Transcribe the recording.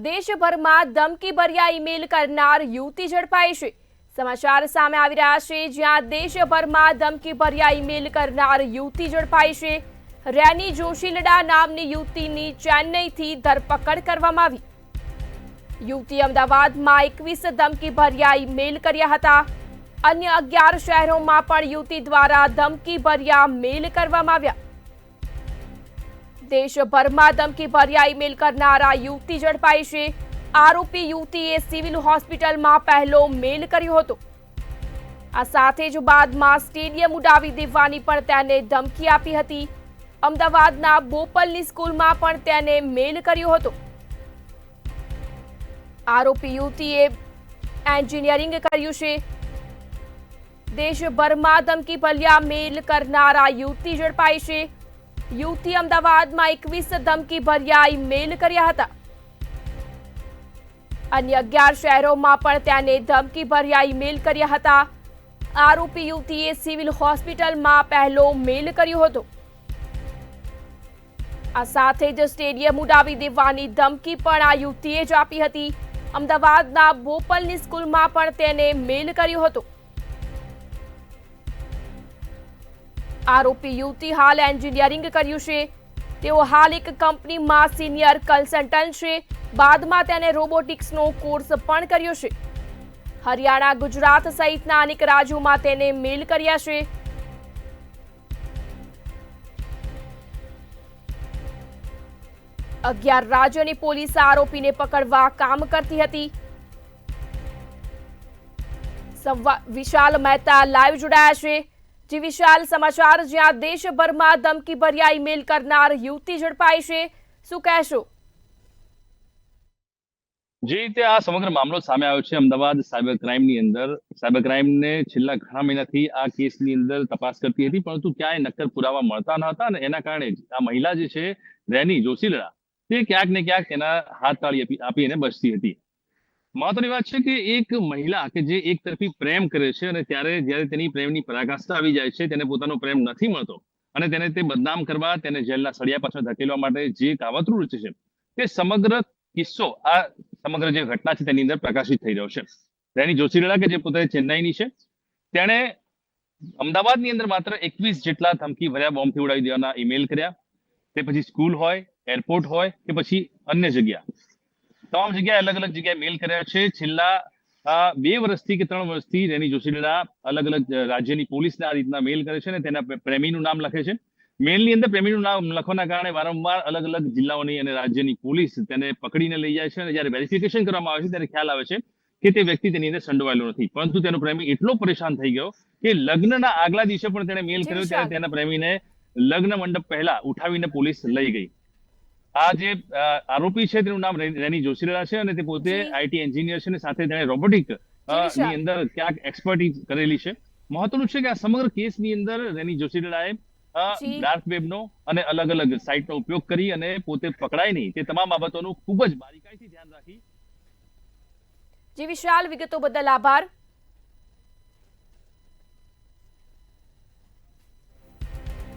દેશભરમાં ધમકીભર્યા ઈમેલ કરનાર યુવતી ઝડપાઈ છે। સમાચાર સામે આવી રહ્યા છે, જ્યાં દેશભરમાં ધમકીભર્યા ઈમેલ કરનાર યુવતી ઝડપાઈ છે। રેની જોશીલડા નામની યુવતીની ચેન્નઈથી ધરપકડ કરવામાં આવી। યુવતી અમદાવાદમાં 21 ધમકીભર્યા ઈમેલ કર્યા હતા। અન્ય 11 શહેરોમાં પણ યુવતી દ્વારા ધમકીભર્યા મેલ કરવામાં આવ્યા। દેશભરમાં ધમકીભર્યા ઈમેલ કરનારા યુવતી ઝડપાઈ છે। આરોપી યુવતીએ સિવિલ હોસ્પિટલમાં પહેલો મેલ કર્યો હતો। આ સાથે જ બાદમાં સ્ટેડિયમ ઉડાવી દેવાની પણ તેને ધમકી આપી હતી। અમદાવાદના બોપલની સ્કૂલમાં પણ તેને મેલ કર્યો હતો। આરોપી યુવતીએ એન્જિનિયરિંગ કર્યું છે। દેશભરમાં ધમકીભર્યા મેલ કરનારા યુવતી ઝડપાઈ છે। યુવતી અમદાવાદમાં 21 ધમકીભર્યા ઈમેલ કર્યા હતા। અન્ય 11 શહેરોમાં પણ તેને ધમકીભર્યા ઈમેલ કર્યા હતા। આરોપી યુવતીએ સિવિલ હોસ્પિટલમાં પહેલો મેલ કર્યો હતો। આ સાથે જ સ્ટેડિયમ ઉડાવી દેવાની ધમકી પણ આ યુવતીએ જ આપી હતી। અમદાવાદના બોપલની સ્કૂલમાં પણ તેને મેલ કર્યો હતો। આરોપી યુવતી હાલ એન્જિનિયરિંગ કર્યું છે। તેઓ હાલ એક કંપનીમાં સિનિયર કન્સલ્ટન્ટ છે। બાદમાં તેને રોબોટિક્સનો કોર્સ પણ કર્યો છે। હરિયાણા, ગુજરાત સહિતના અનેક રાજ્યોમાં તેને મેલ કર્યા છે। અગિયાર રાજ્યોની પોલીસ આરોપીને પકડવા કામ કરતી હતી। વિશાલ મહેતા લાઈવ જોડાયા છે। જી વિશાલ, સમાચાર જ્યાં દેશભરમાં ધમકીભર્યા ઈમેલ કરનાર યુવતી ઝડપાઈ છે, શું કહેશો? જે રીતે આ સમગ્ર મામલો સામે આવ્યો છે અમદાવાદ સાયબર ક્રાઇમની અંદર, સાયબર ક્રાઇમને છેલ્લા ઘણા મહિનાથી આ કેસની અંદર તપાસ કરતી હતી, પરંતુ ક્યાંય નક્કર પુરાવા મળતા ન હતા અને એના કારણે જ આ મહિલા જે છે રેની જોશીલડા, તે ક્યાંક ને ક્યાંક એના હાથ તાળી આપી એને બચતી હતી। મહત્વની વાત છે કે એક મહિલા કે જે એક તરફી પ્રેમ કરે છે અને જ્યારે તેની પ્રેમની પરાકાષ્ઠા આવી જાય છે, તેને પોતાનો પ્રેમ નથી મળતો અને તેને તે બદનામ કરવા, તેને જેલના સળિયા પાછળ ધકેલવા માટે જે કાવતરું રચે છે, તે સમગ્ર કિસ્સો, આ સમગ્ર જે ઘટના છે તેની અંદર પ્રકાશિત થઈ રહ્યો છે। રેની જોશીલડા કે જે પોતે ચેન્નાઈની છે, તેણે અમદાવાદની અંદર માત્ર 21 જેટલા ધમકી ભર્યા બોમ્બથી ઉડાવી દેવાના ઈમેલ કર્યા। તે પછી સ્કૂલ હોય, એરપોર્ટ હોય કે પછી અન્ય જગ્યા, તમામ જગ્યાએ અલગ અલગ જગ્યાએ મેલ કર્યા છે। છેલ્લા 2 વર્ષથી કે 3 વર્ષથી રેની જોશીલડા અલગ અલગ રાજ્યની પોલીસને આ રીતના મેલ કરે છે અને તેના પ્રેમીનું નામ લખે છે। મેલની અંદર પ્રેમીનું નામ લખવાના કારણે વારંવાર અલગ અલગ જિલ્લાઓની અને રાજ્યની પોલીસ તેને પકડીને લઈ જાય છે અને જ્યારે વેરિફિકેશન કરવામાં આવે છે ત્યારે ખ્યાલ આવે છે કે તે વ્યક્તિ તેની અંદર સંડોવાયેલો નથી, પરંતુ તેનો પ્રેમી એટલો પરેશાન થઈ ગયો કે લગ્નના આગલા દિવસે પણ તેણે મેલ કર્યો ત્યારે તેના પ્રેમીને લગ્ન મંડપ પહેલા ઉઠાવીને પોલીસ લઈ ગઈ। આ જે આરોપી છે તેનું નામ રેની જોશીલડા છે અને તે પોતે આઈટી એન્જિનિયર છે અને સાથે તેણે રોબોટિક ની અંદર ક્યાંક એક્સપર્ટીઝ કરેલી છે। મહત્વનું છે કે આ સમગ્ર કેસની અંદર રેની જોશીલડાએ ડાર્ક વેબનો અને અલગ અલગ સાઇટનો ઉપયોગ કરી અને પોતે પકડાય નહીં તે તમામ બાબતોનું ખૂબ જ બારીકાઈથી ધ્યાન રાખી। જી વિશાલ, વિગતો બદલ આભાર।